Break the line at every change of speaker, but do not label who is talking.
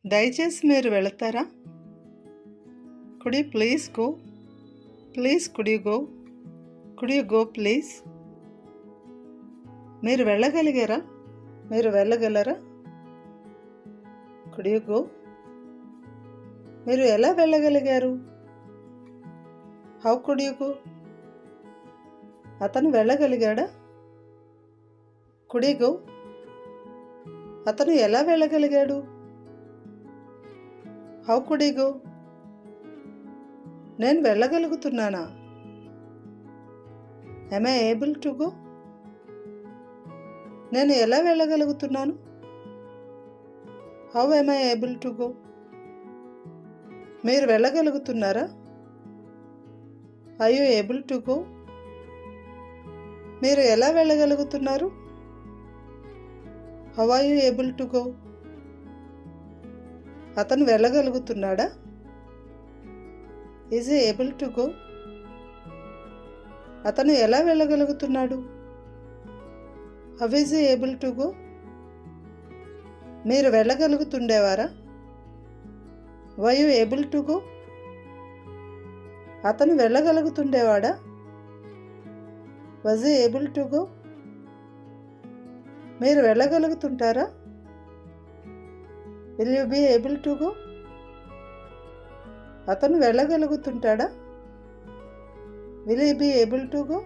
దయచేసి మీరు వెళతారా? Could you please go? Please could you go? Could you go please? మీరు వెళ్ళగలిగారా? మీరు వెళ్ళగలరా? Could you go? మీరు ఎలా వెళ్ళగలిగారు? How could you go? అతను వెళ్ళగలిగాడా? Could you go? అతను ఎలా వెళ్ళగలిగాడు? How could you go? నేను వెళ్ళగలుగుతున్నానా? am I able to go? నేను ఎలా వెళ్ళగలుగుతున్నాను? How am I able to go? మీరు వెళ్ళగలుగుతున్నారా? are you able to go? మీరు ఎలా వెళ్ళగలుగుతున్నారు? How are you able to go? అతను వెళ్ళగలుగుతున్నాడా? Is he able to go? అతను ఎలా వెళ్ళగలుగుతున్నాడు? How is he able to go? మీరు వెళ్ళగలుగుతుండేవారా? Were you able to go? అతను వెళ్ళగలుగుతుండేవాడా? Was he able to go? మీరు వెళ్ళగలుగుతుంటారా? Will you be able to go? అతను వెళ్ళగలుగుతుంటాడా? Will he be able to go?